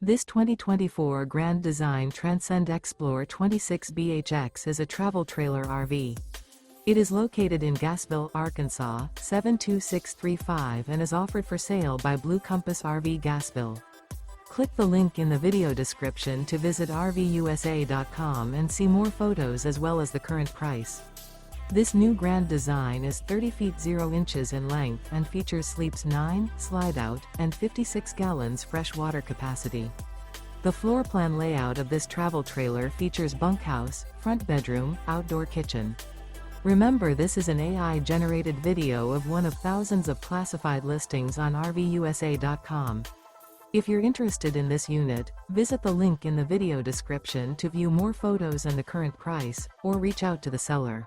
This 2024 Grand Design Transcend Xplor 26BHX is a travel trailer RV. It is located in Gassville, Arkansas, 72635 and is offered for sale by Blue Compass RV Gassville. Click the link in the video description to visit RVUSA.com and see more photos as well as the current price. This new Grand Design is 30 feet 0 inches in length and features sleeps 9, slide-out, and 56 gallons fresh water capacity. The floor plan layout of this travel trailer features bunkhouse, front bedroom, outdoor kitchen. Remember, this is an AI-generated video of one of thousands of classified listings on RVUSA.com. If you're interested in this unit, visit the link in the video description to view more photos and the current price, or reach out to the seller.